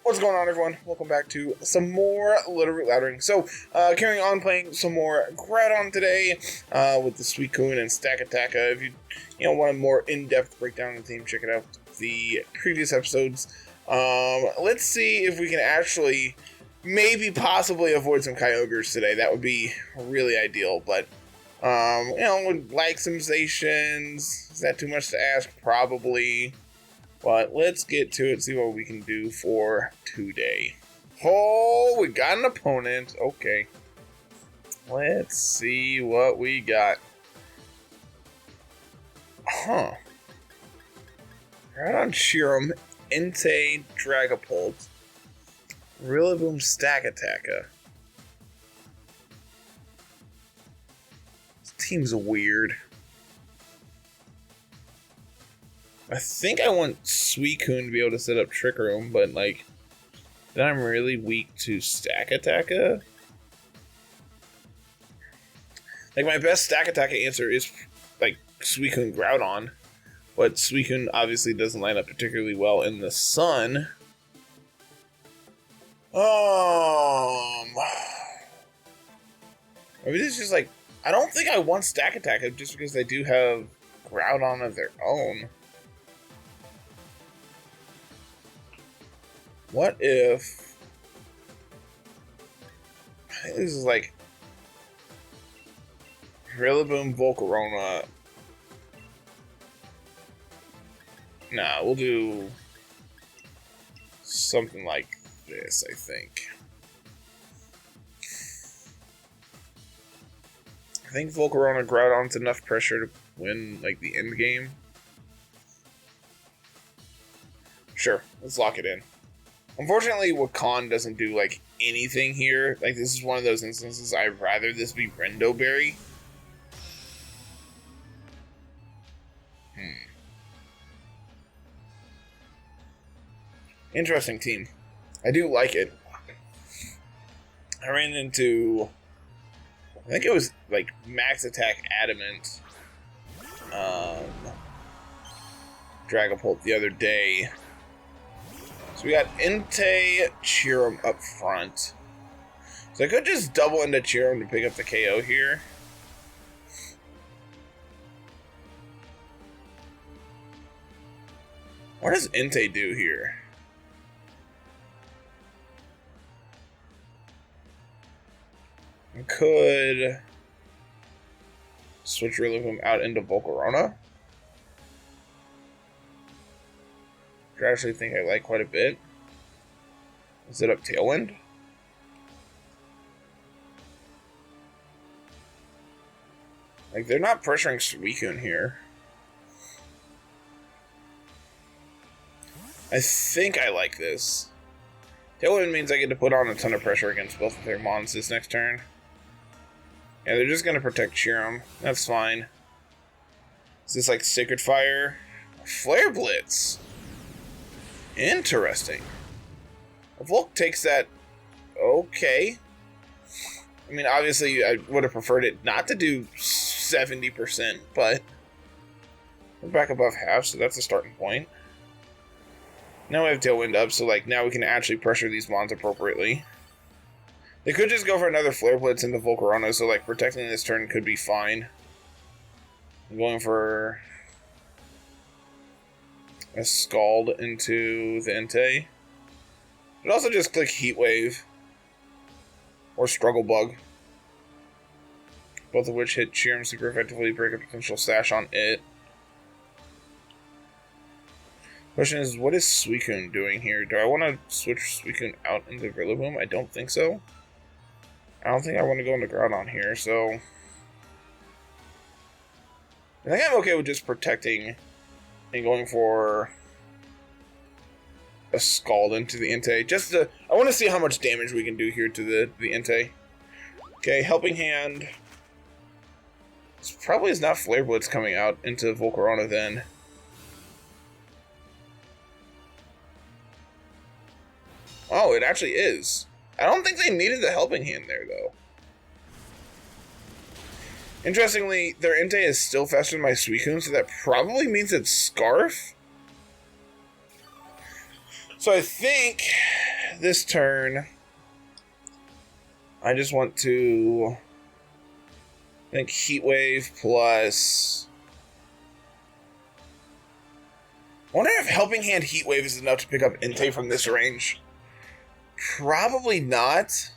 What's going on, everyone? Welcome back to some more Littleroot Laddering. So, carrying on playing some more Groudon today with the Suicune and Stakataka. If you want a more in-depth breakdown of the theme, check it out the previous episodes. Let's see if we can actually maybe possibly avoid some Kyogres today. That would be really ideal, but with lag sensations, is that too much to ask? Probably. But let's get to it, see what we can do for today. Oh, we got an opponent. Okay. Let's see what we got. Huh. Groudon, Shiram, Entei, Dragapult, Rillaboom, Stakataka. This team's weird. I think I want Suicune to be able to set up Trick Room, but then I'm really weak to Stakataka. My best Stakataka answer is Suicune Groudon, but Suicune obviously doesn't line up particularly well in the sun. Maybe it's just I don't think I want Stakataka just because they do have Groudon of their own. What if this is Rillaboom, Volcarona? Nah, we'll do something like this, I think. I think Volcarona Groudon's enough pressure to win the end game. Sure, let's lock it in. Unfortunately, Wakan doesn't do anything here. This is one of those instances I'd rather this be Rendo Berry. Interesting team. I do like it. I ran into, I think it was Max Attack Adamant Dragapult the other day. So we got Entei, Shiram up front. So I could just double into Shiram to pick up the KO here. What does Entei do here? I could switch Rillaboom out into Volcarona. I actually think I like quite a bit. Is it up Tailwind? They're not pressuring Suicune here. I think I like this. Tailwind means I get to put on a ton of pressure against both of their mons this next turn. Yeah, they're just going to protect Shiram. That's fine. Is this Sacred Fire? Flare Blitz! Interesting. Volk takes that. Okay. I mean, obviously, I would have preferred it not to do 70%, but we're back above half, so that's a starting point. Now we have Tailwind up, so now we can actually pressure these mons appropriately. They could just go for another Flare Blitz into Volcarona, so protecting this turn could be fine. I'm going for a Scald into the Entei. But also just click Heat Wave or Struggle Bug, both of which hit Shiram super effectively, break a potential stash on it. Question is, what is Suicune doing here? Do I want to switch Suicune out into Rillaboom? I don't think so. I don't think I want to go into Groudon here, so I think I'm okay with just protecting and going for a Scald into the Entei. I want to see how much damage we can do here to the Entei. Okay, Helping Hand. This probably is not Flare Blitz coming out into Volcarona then. Oh, it actually is. I don't think they needed the Helping Hand there, though. Interestingly, their Entei is still faster than my Suicune, so that probably means it's Scarf. So I think this turn, I just want to, I think, Heat Wave plus... I wonder if Helping Hand Heat Wave is enough to pick up Entei from this range. Probably not.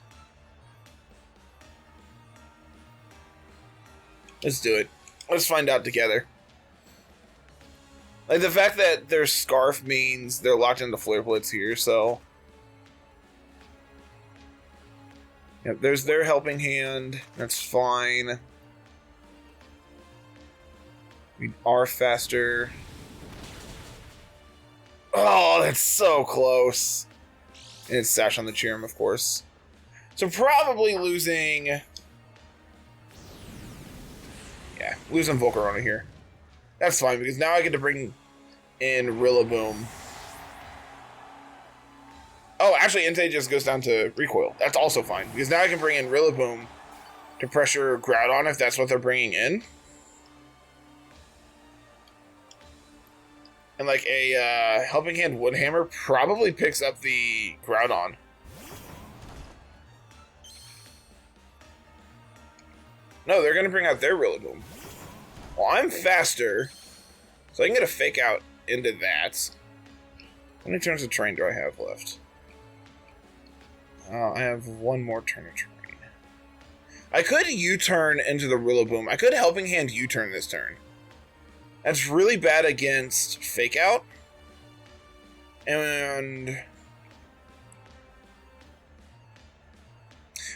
Let's do it. Let's find out together. Like, the fact that their Scarf means they're locked into Flare Blitz here, so... Yep, there's their Helping Hand. That's fine. We are faster. Oh, that's so close. And it's Sash on the Cheerum, of course. So probably losing... Yeah, losing Volcarona here. That's fine, because now I get to bring in Rillaboom. Oh, actually, Entei just goes down to Recoil. That's also fine, because now I can bring in Rillaboom to pressure Groudon if that's what they're bringing in. And like a Helping Hand Woodhammer probably picks up the Groudon. No, they're going to bring out their Rillaboom. Well, I'm faster, so I can get a Fake Out into that. How many turns of Terrain do I have left? I have one more turn of Terrain. I could U-turn into the Rillaboom. I could Helping Hand U-turn this turn. That's really bad against Fake Out. And...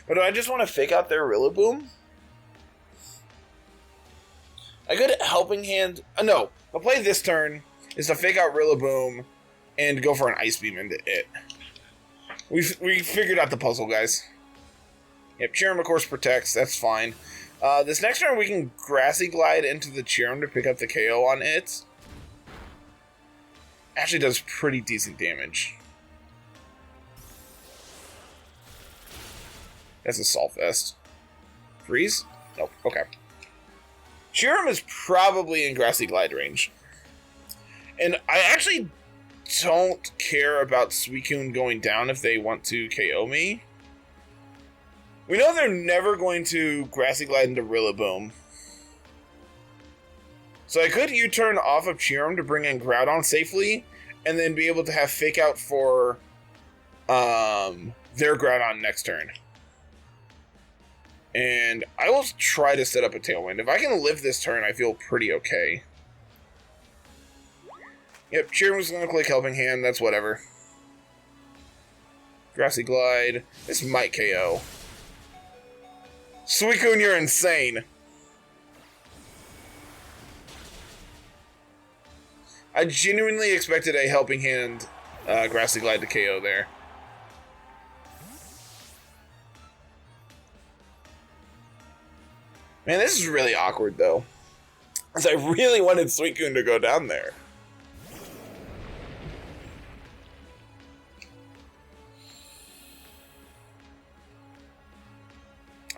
But do I just want to Fake Out their Rillaboom? I could Helping Hand... no, I'll play this turn is to Fake Out Rillaboom and go for an Ice Beam into it. We figured out the puzzle, guys. Yep, Cheerum, of course, protects. That's fine. This next turn, we can Grassy Glide into the Cheerum to pick up the KO on it. Actually does pretty decent damage. That's a Salt Vest. Freeze? Nope, okay. Cheerum is probably in Grassy Glide range. And I actually don't care about Suicune going down if they want to KO me. We know they're never going to Grassy Glide into Rillaboom. So I could U-turn off of Cheerum to bring in Groudon safely, and then be able to have Fake Out for their Groudon next turn. And I will try to set up a Tailwind. If I can live this turn, I feel pretty okay. Yep, Cheerum's going to click Helping Hand. That's whatever. Grassy Glide. This might KO. Suicune, you're insane. I genuinely expected a Helping Hand Grassy Glide to KO there. Man, this is really awkward, though. Because I really wanted Suicune to go down there.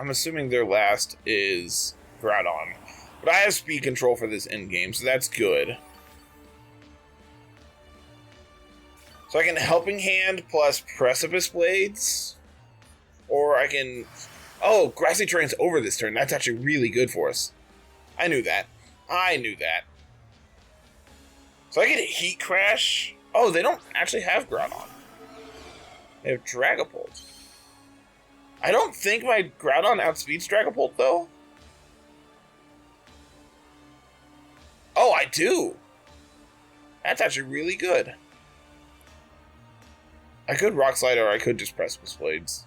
I'm assuming their last is Groudon. But I have speed control for this endgame, so that's good. So I can Helping Hand plus Precipice Blades. Or I can... Oh, Grassy Terrain's over this turn. That's actually really good for us. I knew that. I knew that. So I get Heat Crash. Oh, they don't actually have Groudon. They have Dragapult. I don't think my Groudon outspeeds Dragapult, though. Oh, I do. That's actually really good. I could Rock Slide or I could just Precipice Blades.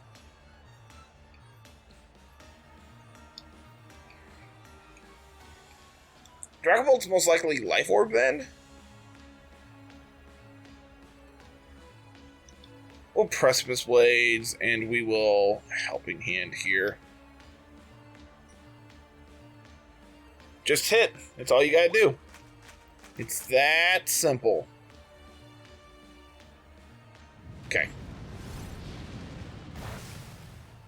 Dragapult's most likely Life Orb, then? We'll Precipice Blades, and we will Helping Hand here. Just hit. That's all you gotta do. It's that simple. Okay.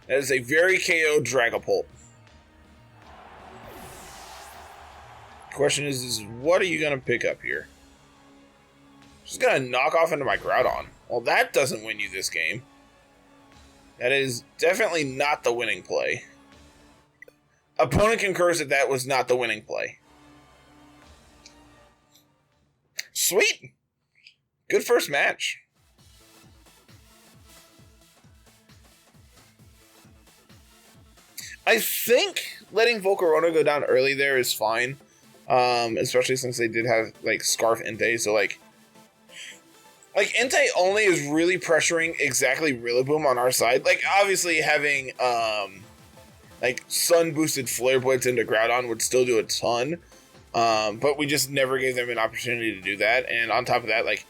That is a very KO Dragapult. Question is what are you going to pick up here? Just going to knock off into my Groudon. Well, that doesn't win you this game. That is definitely not the winning play. Opponent concurs that that was not the winning play. Sweet. Good first match. I think letting Volcarona go down early there is fine. Especially since they did have, like, Scarf Entei, so, like, Entei only is really pressuring exactly Rillaboom on our side. Like, obviously having, like, Sun-boosted Flare Blitz into Groudon would still do a ton, but we just never gave them an opportunity to do that, and on top of that, like,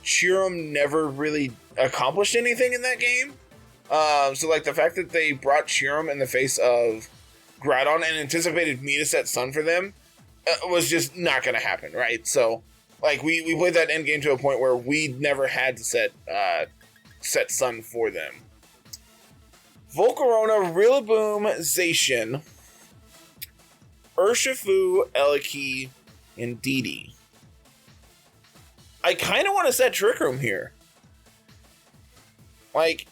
Chiram never really accomplished anything in that game, so, like, the fact that they brought Chiram in the face of Groudon and anticipated me to set Sun for them was just not going to happen, right? So, like, we played that end game to a point where we never had to set Sun for them. Volcarona, Rillaboom, Zacian, Urshifu, Eliki, and Didi. I kind of want to set Trick Room here. Like,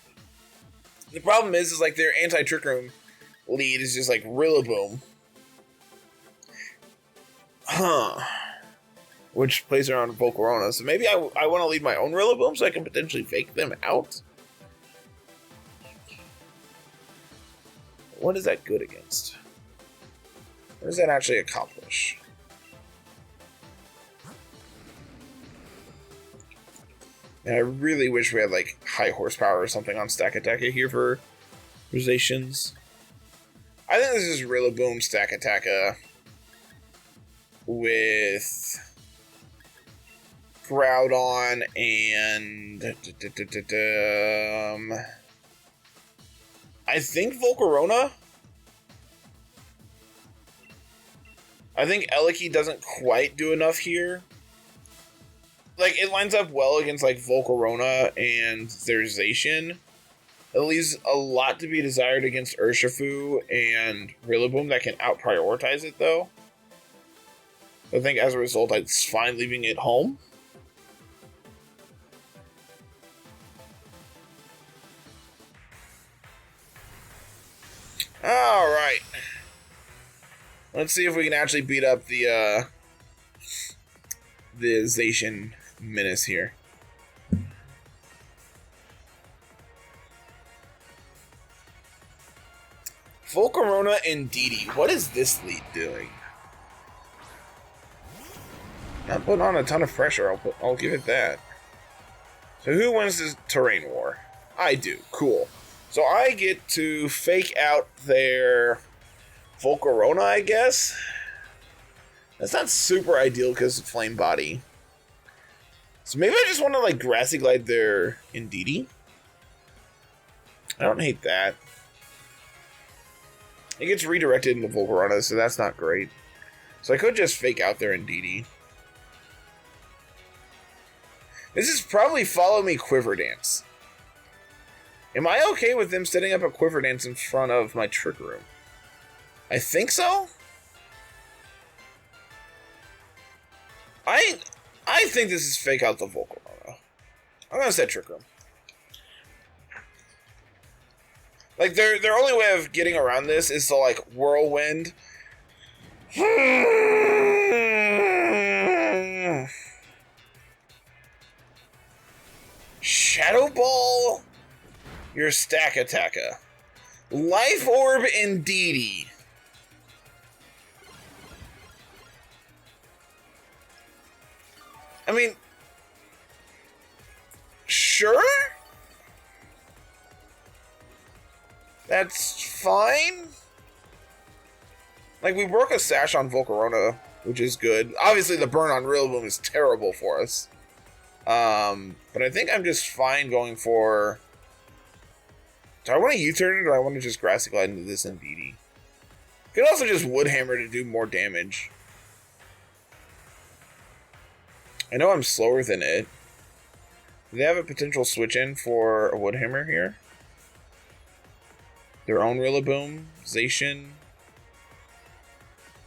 the problem is like, their anti-Trick Room lead is just, like, Rillaboom. Huh. Which plays around Volcarona. So maybe I want to lead my own Rillaboom so I can potentially fake them out. What is that good against? What does that actually accomplish? And I really wish we had, like, high horsepower or something on Stack Attacka here for Zacians. I think this is Rillaboom Stack Attacka with Groudon and I think Volcarona. I think Eliki doesn't quite do enough here. Like, it lines up well against, like, Volcarona and their Zacian. It leaves a lot to be desired against Urshifu and Rillaboom that can out-prioritize it, though. I think as a result, it's fine leaving it home. Alright. Let's see if we can actually beat up the Zacian menace here. Volcarona and Didi. What is this lead doing? Not putting on a ton of pressure, I'll give it that. So who wins this terrain war? I do. Cool. So I get to fake out their Volcarona, I guess? That's not super ideal because of Flame Body. So maybe I just want to, like, Grassy Glide their Indeedee. I don't hate that. It gets redirected into Volcarona, so that's not great. So I could just fake out their Indeedee. This is probably Follow Me Quiver Dance. Am I okay with them setting up a Quiver Dance in front of my Trick Room? I think so? I think this is fake out the Volcarona. I'm gonna set Trick Room. Like, their only way of getting around this is to, like, Whirlwind. Shadow Ball your Stack Attacka. Life Orb Indeedee. I mean, sure? That's fine. Like, we broke a Sash on Volcarona, which is good. Obviously, the burn on Rillaboom is terrible for us. But I think I'm just fine going for... Do I want to U-turn it, or do I want to just Grassy Glide into this Indeedee? Could also just Wood Hammer to do more damage. I know I'm slower than it. Do they have a potential switch-in for a Wood Hammer here? Their own Rillaboom, Zacian.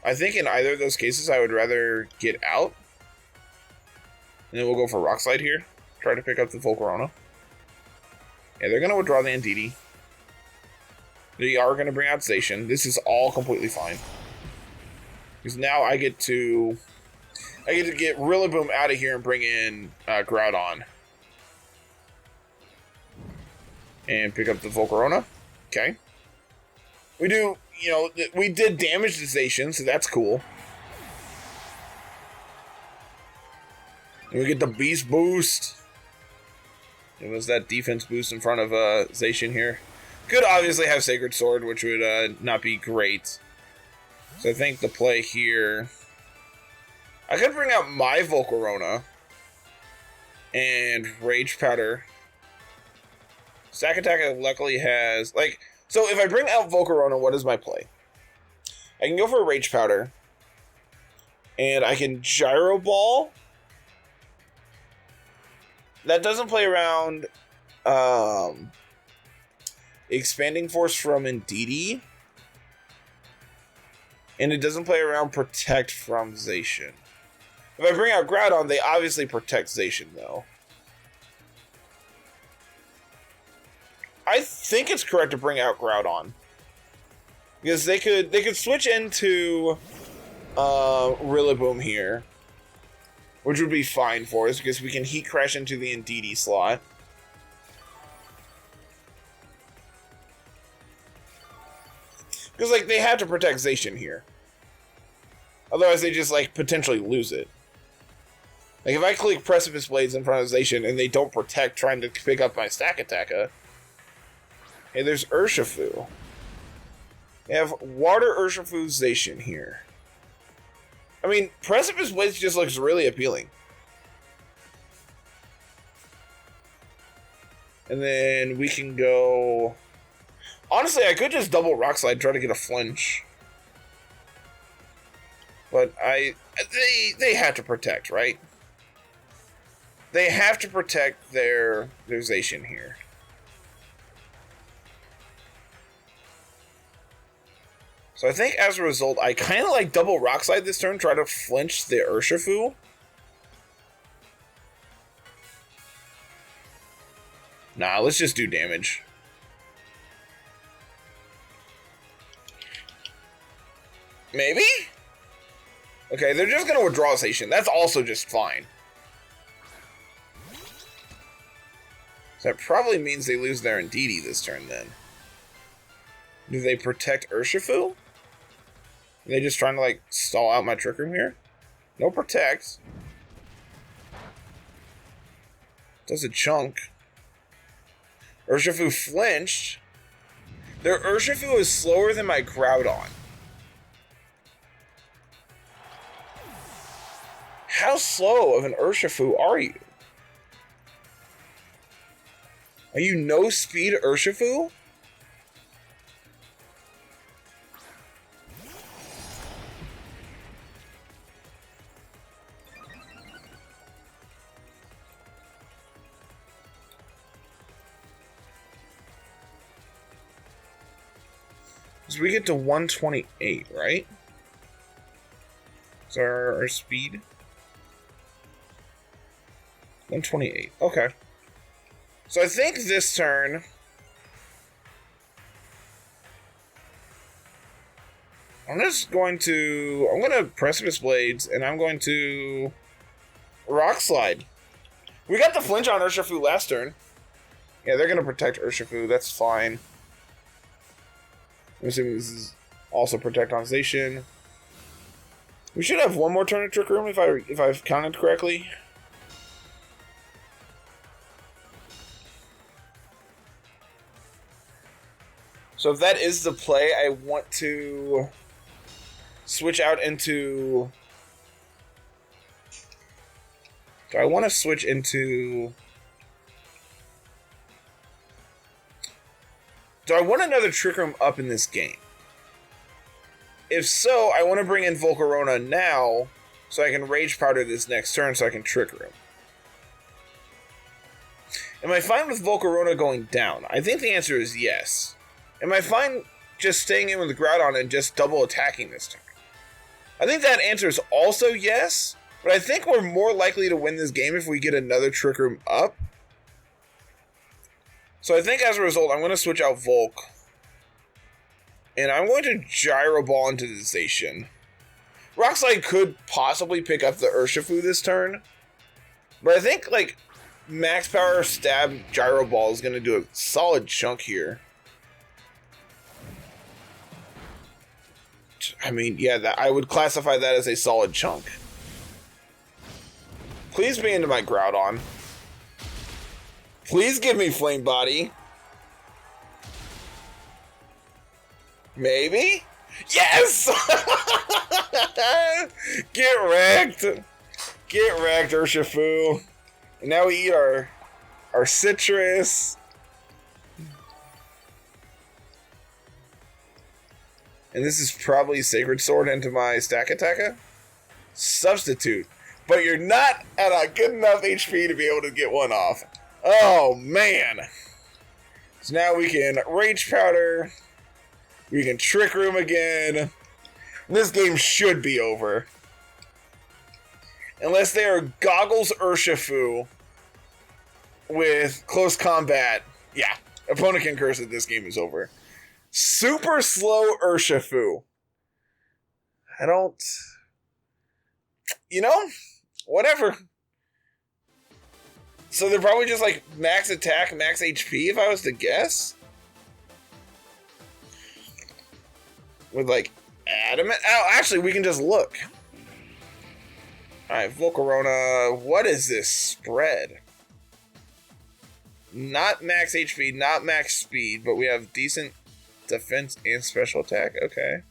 I think in either of those cases, I would rather get out. And then we'll go for Rock Slide here. Try to pick up the Volcarona. Yeah, they're going to withdraw the Indeedee. They are going to bring out Zacian. This is all completely fine. Because now I get to get Rillaboom out of here and bring in Groudon. And pick up the Volcarona. Okay. We do, you know, we did damage to Zacian, so that's cool. And we get the Beast Boost. It was that defense boost in front of Zacian here. Could obviously have Sacred Sword, which would not be great. So I think the play here... I could bring out my Volcarona and Rage Powder. Stakataka luckily has... like, so if I bring out Volcarona, what is my play? I can go for a Rage Powder. And I can Gyro Ball. That doesn't play around Expanding Force from Indeedee. And it doesn't play around Protect from Zacian. If I bring out Groudon, they obviously protect Zacian, though. I think it's correct to bring out Groudon. Because they could switch into Rillaboom here. Which would be fine for us, because we can Heat Crash into the Indeedee slot. Because, like, they have to protect Zacian here. Otherwise, they just, like, potentially lose it. Like, if I click Precipice Blades in front of Zacian and they don't protect trying to pick up my Stakataka... Hey, there's Urshifu. They have Water Urshifu Zacian here. I mean, Precipice Blades just looks really appealing. And then we can go... Honestly, I could just double Rock Slide, try to get a flinch. But they have to protect, right? They have to protect their Zacian here. So I think as a result, I kind of like double Rock Slide this turn, try to flinch the Urshifu. Nah, let's just do damage. Maybe? Okay, they're just going to withdraw Zacian. That's also just fine. So that probably means they lose their Indeedee this turn then. Do they protect Urshifu? Are they just trying to, like, stall out my Trick Room here? No protect. Does a chunk. Urshifu flinched. Their Urshifu is slower than my Groudon. How slow of an Urshifu are you? Are you no speed Urshifu? So we get to 128, right? Is our speed? 128. Okay. So I think this turn... I'm going to Precipice Blades, and I'm going to Rock Slide. We got the flinch on Urshifu last turn. Yeah, they're going to protect Urshifu. That's fine. I'm assuming this is also protect on Zacian. We should have one more turn of Trick Room if I've counted correctly. So if that is the play, I want to switch out into... Do I want to switch into... Do I want another Trick Room up in this game? If so, I want to bring in Volcarona now so I can Rage Powder this next turn so I can Trick Room. Am I fine with Volcarona going down? I think the answer is yes. Am I fine just staying in with Groudon and just double attacking this turn? I think that answer is also yes, but I think we're more likely to win this game if we get another Trick Room up. So I think as a result, I'm going to switch out Volk. And I'm going to Gyro Ball into the station. Rock Slide could possibly pick up the Urshifu this turn. But I think, like, Max Power Stab Gyro Ball is going to do a solid chunk here. I mean, yeah, I would classify that as a solid chunk. Please be into my Groudon. Please give me Flame Body. Maybe? Yes! Get wrecked! Get wrecked, Urshifu. And now we eat our citrus. And this is probably Sacred Sword into my Stakataka. Substitute. But you're not at a good enough HP to be able to get one off. Oh, man. So now we can Rage Powder. We can Trick Room again. This game should be over. Unless they are Goggles Urshifu with Close Combat. Yeah, opponent can curse that this game is over. Super Slow Urshifu. I don't... You know? Whatever. So they're probably just like max attack, max HP if I was to guess? With like adamant... Oh, actually we can just look. Alright, Volcarona. What is this spread? Not max HP, not max speed, but we have decent defense and special attack. Okay.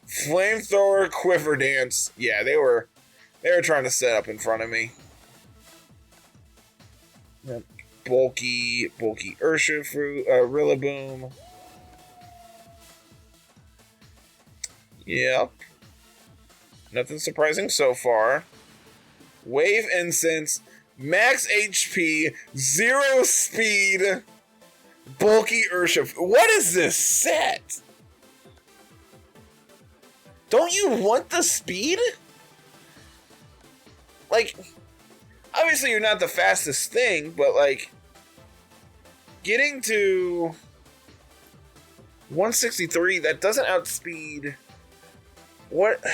Flamethrower, Quiver Dance. Yeah, they were trying to set up in front of me. Yep. Bulky Urshifu, Rillaboom. Yep. Nothing surprising so far. Wave Incense, max HP, 0 speed, bulky Urshifu. What is this set? Don't you want the speed? Like, obviously you're not the fastest thing, but like, getting to 163, that doesn't outspeed... What?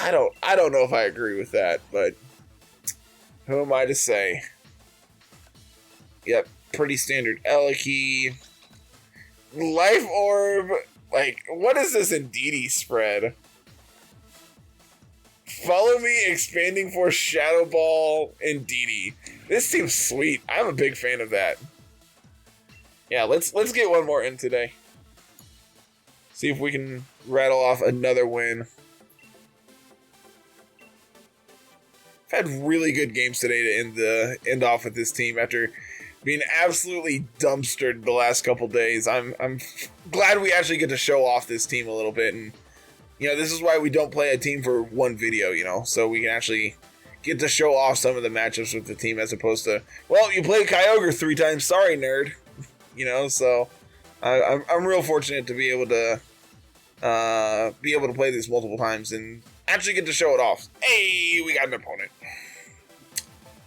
I don't know if I agree with that, but who am I to say? Yep, pretty standard Eliki. Life Orb, like, what is this Indeedee spread? Follow Me, Expanding Force, Shadow Ball, Indeedee. This seems sweet. I'm a big fan of that. Yeah, let's get one more in today. See if we can rattle off another win. I've had really good games today to end off with this team after being absolutely dumpstered the last couple days. I'm glad we actually get to show off this team a little bit, and you know, this is why we don't play a team for one video, you know, so we can actually get to show off some of the matchups with the team as opposed to, well, you played Kyogre 3 times, sorry nerd, you know. So I'm real fortunate to be able to play this multiple times and actually get to show it off. Hey, we got an opponent.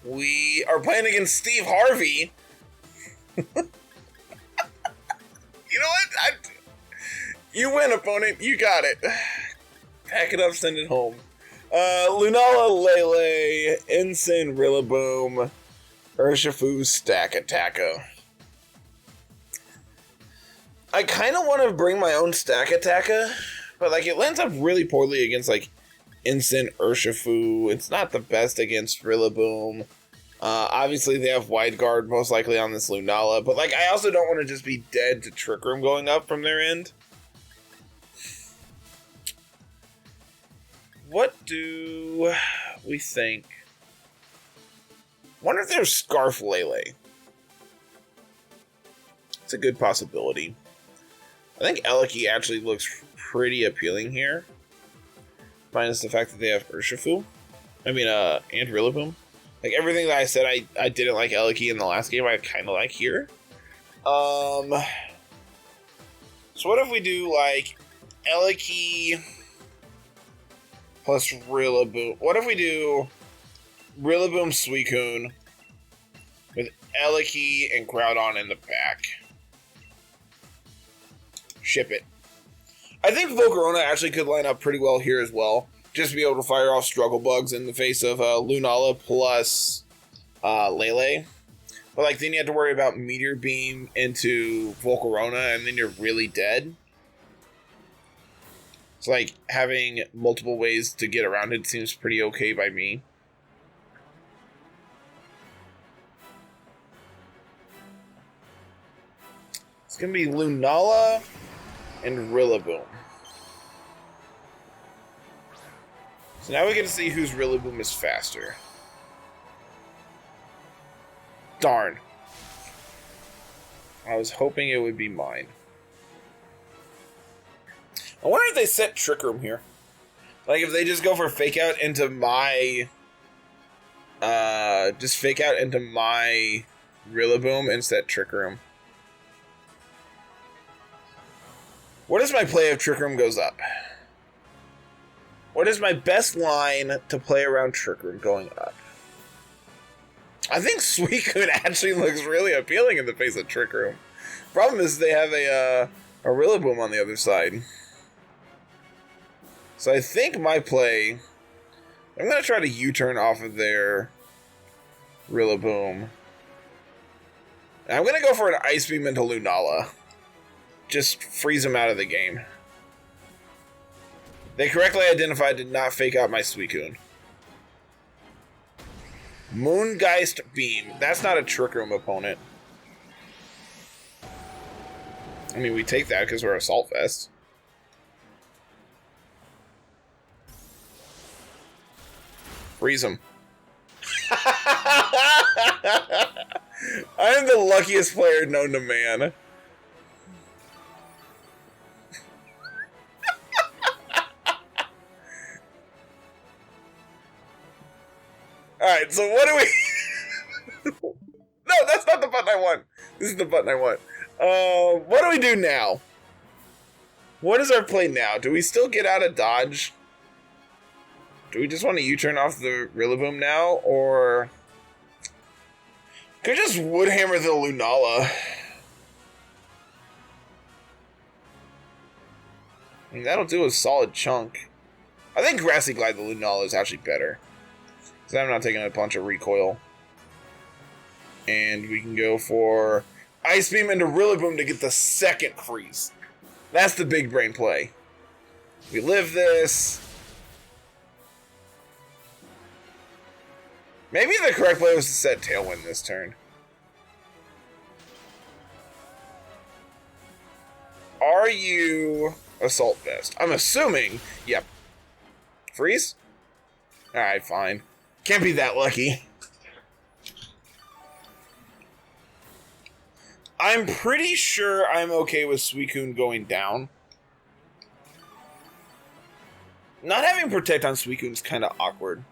We are playing against Steve Harvey. You know what? You win, opponent. You got it. Pack it up, send it home. Lunala, Lele, Ensign, Rillaboom, Urshifu, Stakataka. I kind of want to bring my own Stakataka, but like it lands up really poorly against like Instant Urshifu. It's not the best against Rillaboom. Obviously they have Wide Guard most likely on this Lunala, but like I also don't want to just be dead to Trick Room going up from their end. What do we think? Wonder if there's Scarf Lele. It's a good possibility. I think Eliki actually looks pretty appealing here. Minus the fact that they have Urshifu. I mean, and Rillaboom. Like, everything that I said I didn't like Eliki in the last game, I kind of like here. So what if we do, like, Eliki plus Rillaboom? What if we do Rillaboom Suicune with Eliki and Groudon in the back? ship it. I think Volcarona actually could line up pretty well here as well. Just to be able to fire off Struggle Bugs in the face of Lunala plus Lele. But like then you have to worry about Meteor Beam into Volcarona and then you're really dead. So like having multiple ways to get around it seems pretty okay by me. It's going to be Lunala and Rillaboom. So now we get to see whose Rillaboom is faster. Darn. I was hoping it would be mine. I wonder if they set Trick Room here. Like if they just go for Fake Out into my... just Fake Out into my Rillaboom and set Trick Room. What is my play if Trick Room goes up? What is my best line to play around Trick Room going up? I think Suicune actually looks really appealing in the face of Trick Room. Problem is they have a Rillaboom on the other side. So I think my play... I'm going to try to U-turn off of their Rillaboom. And I'm going to go for an Ice Beam into Lunala. Just freeze him out of the game. They correctly identified did not fake out my Suicune. Moongeist Beam. That's not a Trick Room opponent. I mean, we take that because we're Assault Vest. Freeze him. I am the luckiest player known to man. Alright, so what do we... No, that's not the button I want. This is the button I want. What do we do now? What is our play now? Do we still get out of dodge? Do we just want to U-turn off the Rillaboom now? Or... could just Woodhammer the Lunala. I mean, that'll do a solid chunk. I think Grassy Glide the Lunala is actually better. Because I'm not taking a bunch of recoil. And we can go for Ice Beam into Rillaboom to get the second freeze. That's the big brain play. We live this. Maybe the correct play was to set Tailwind this turn. Are you Assault Vest? I'm assuming. Yep. Freeze? Alright, fine. Can't be that lucky. I'm pretty sure I'm okay with Suicune going down. Not having Protect on Suicune is kind of awkward.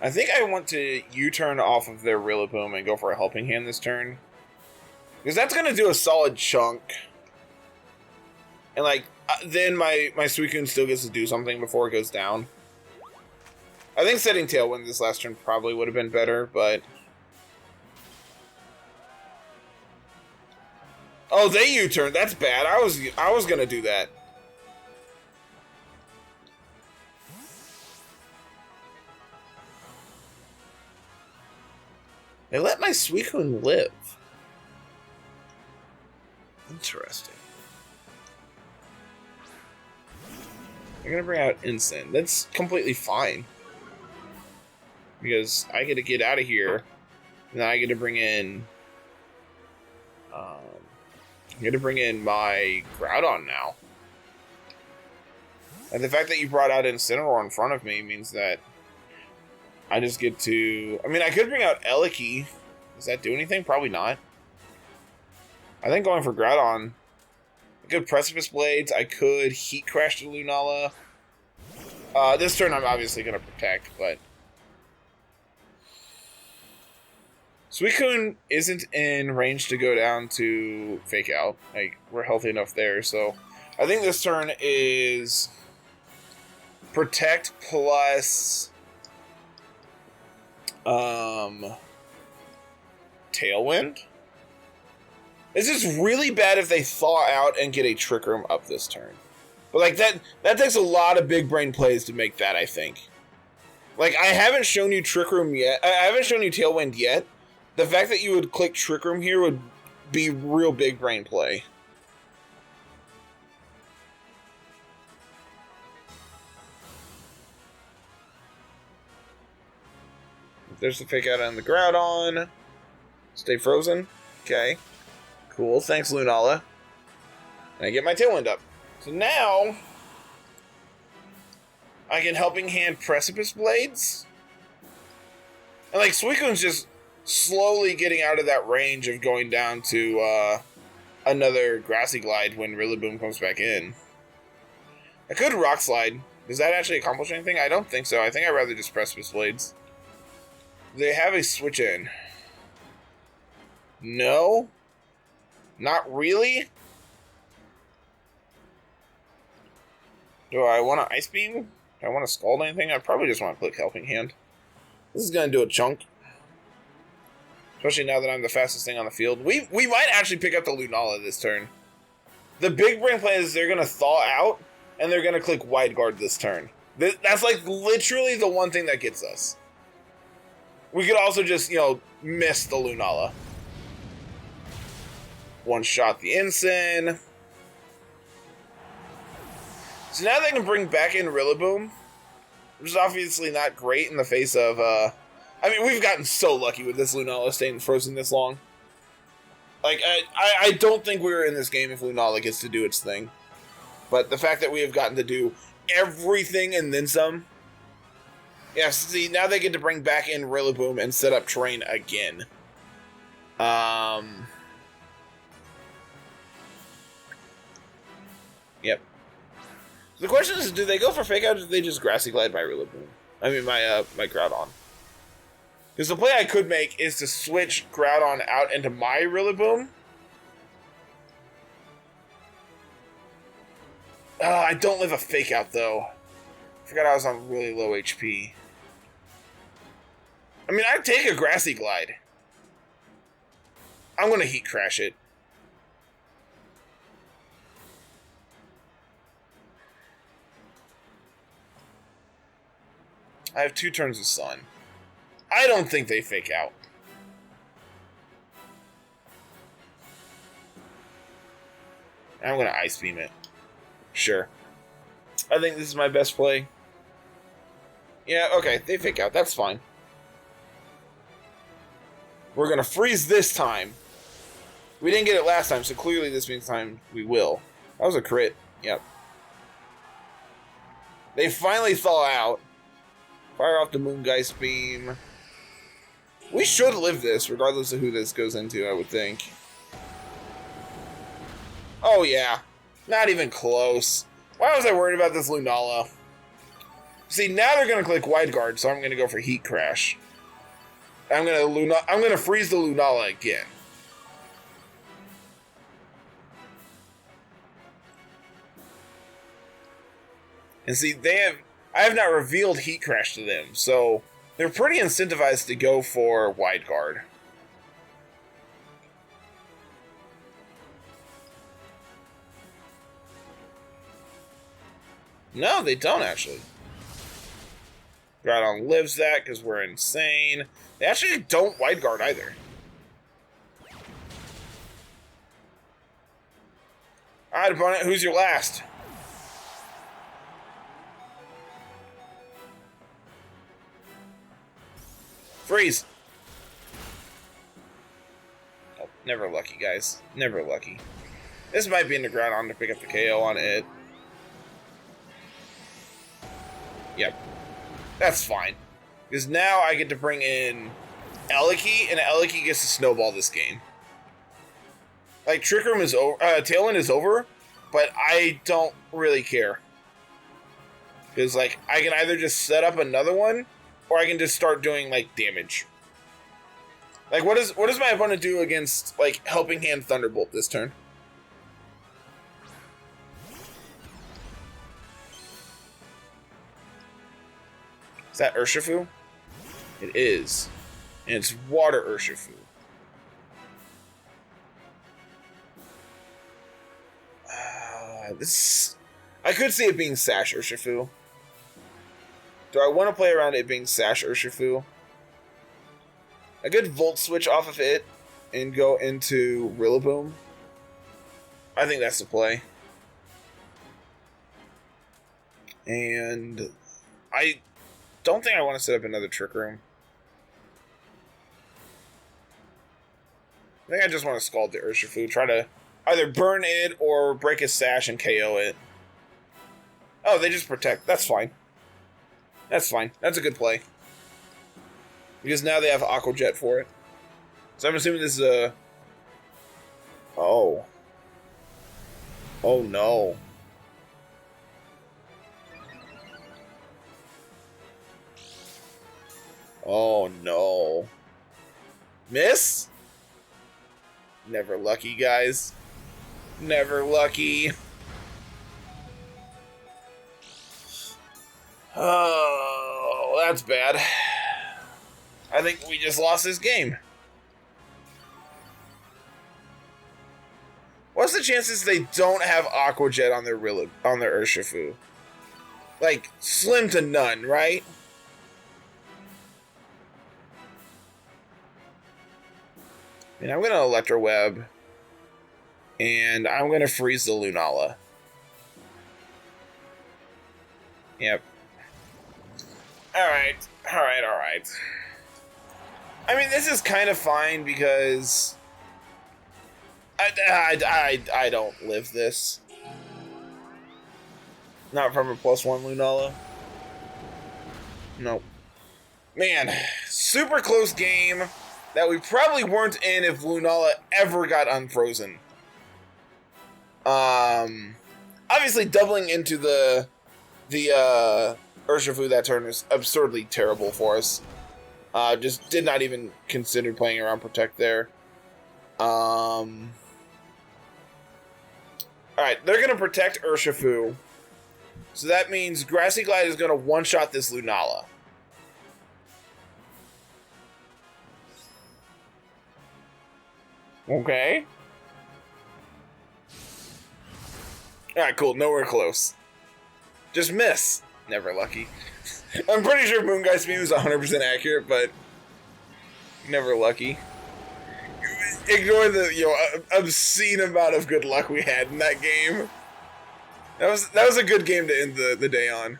I think I want to U-turn off of their Rillaboom and go for a Helping Hand this turn. Because that's going to do a solid chunk. And like, then my Suicune still gets to do something before it goes down. I think setting Tailwind this last turn probably would have been better, but... oh, they U-turned. That's bad. I was going to do that. They let my Suicune live. Interesting. They're going to bring out Incin. That's completely fine. Because I get to get out of here. And then I get to bring in... I get to bring in my Groudon now. And the fact that you brought out Incineroar in front of me means that I just get to... I mean, I could bring out Eliki. Does that do anything? Probably not. I think going for Groudon... I could Precipice Blades. I could Heat Crash to Lunala. This turn I'm obviously going to Protect, but... Suicune isn't in range to go down to Fake Out. Like, we're healthy enough there, so... I think this turn is... Protect plus... Tailwind? It's just really bad if they thaw out and get a Trick Room up this turn. But like that takes a lot of big brain plays to make that, I think. Like, I haven't shown you Trick Room yet. I haven't shown you Tailwind yet. The fact that you would click Trick Room here would be real big brain play. There's the fake out on the Groudon. Stay frozen. Okay. Cool. Thanks, Lunala. And I get my Tailwind up. So now I can Helping Hand Precipice Blades. And like Suicune's just slowly getting out of that range of going down to another Grassy Glide when Rillaboom comes back in. I could Rock Slide. Does that actually accomplish anything? I don't think so. I think I'd rather just Precipice Blades. They have a switch in. No? Not really? Do I want to Ice Beam? Do I want to Scald anything? I probably just want to click Helping Hand. This is going to do a chunk. Especially now that I'm the fastest thing on the field. We might actually pick up the Lunala this turn. The big brain play is they're going to thaw out, and they're going to click Wide Guard this turn. That's like literally the one thing that gets us. We could also just, miss the Lunala. One shot the Ensign. So now they can bring back in Rillaboom, which is obviously not great in the face of, I mean, we've gotten so lucky with this Lunala staying frozen this long. Like, I don't think we were in this game if Lunala gets to do its thing. But the fact that we have gotten to do everything and then some. Yeah, see, now they get to bring back in Rillaboom and set up terrain again. Yep. The question is, do they go for Fake Out or do they just Grassy Glide my Rillaboom? I mean, my Groudon. Because the play I could make is to switch Groudon out into my Rillaboom. I don't live a Fake Out, though. Forgot I was on really low HP. I mean, I'd take a Grassy Glide. I'm going to Heat Crash it. I have 2 turns of Sun. I don't think they Fake Out. I'm going to Ice Beam it. Sure. I think this is my best play. Yeah, okay, they Fake Out. That's fine. We're going to freeze this time. We didn't get it last time, so clearly this means time we will. That was a crit. Yep. They finally thaw out. Fire off the Moongeist Beam. We should live this, regardless of who this goes into, I would think. Oh, yeah. Not even close. Why was I worried about this Lunala? See, now they're going to click Wide Guard, so I'm going to go for Heat Crash. I'm going to freeze the Lunala again. And see, I have not revealed Heat Crash to them, so they're pretty incentivized to go for Wide Guard. No, they don't actually. Groudon lives that because we're insane. They actually don't Wide Guard either. Alright, opponent, who's your last? Freeze! Oh, never lucky, guys. Never lucky. This might be in the Groudon to pick up the KO on it. Yep. That's fine. Because now I get to bring in Eliki, and Eliki gets to snowball this game. Like, Trick Room is over, Tailwind is over, but I don't really care. Because, like, I can either just set up another one, or I can just start doing, like, damage. Like, what does my opponent do against, like, Helping Hand Thunderbolt this turn? Is that Urshifu? It is. And it's Water Urshifu. I could see it being Sash Urshifu. Do I want to play around it being Sash Urshifu? I could Volt Switch off of it and go into Rillaboom. I think that's the play. And I don't think I want to set up another Trick Room. I think I just want to Scald the Urshifu. Try to either burn it or break his Sash and KO it. Oh, they just protect. That's fine. That's fine. That's a good play. Because now they have Aqua Jet for it. So I'm assuming this is a... Oh. Oh no. Oh no. Miss? Never lucky, guys. Never lucky. Oh, that's bad. I think we just lost this game. What's the chances they don't have Aqua Jet on their Urshifu? Like, slim to none, right? And I'm going to Electro Web. And I'm going to freeze the Lunala. Yep. Alright. Alright. I mean, this is kind of fine because... I don't live this. Not from a +1 Lunala. Nope. Man, super close game that we probably weren't in if Lunala ever got unfrozen. Obviously doubling into the Urshifu that turn is absurdly terrible for us. Just did not even consider playing around Protect there. Alright, they're going to Protect Urshifu. So that means Grassy Glide is going to one-shot this Lunala. Okay. Alright, cool. Nowhere close. Just miss. Never lucky. I'm pretty sure Moonguy's Beam is 100% accurate, but never lucky. Ignore the obscene amount of good luck we had in that game. That was a good game to end the day on.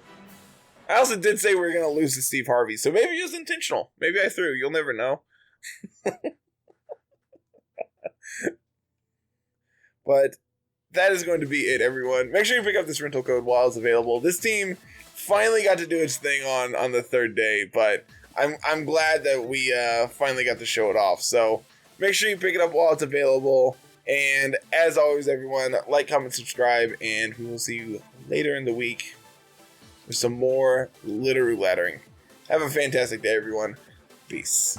I also did say we were gonna lose to Steve Harvey, so maybe it was intentional. Maybe I threw. You'll never know. But that is going to be it, everyone. Make sure you pick up this rental code while it's available. This team finally got to do its thing on the third day, but I'm glad that we finally got to show it off. So make sure you pick it up while it's available. And as always, everyone, like, comment, subscribe, and we will see you later in the week with some more Littleroot laddering. Have a fantastic day, everyone. Peace.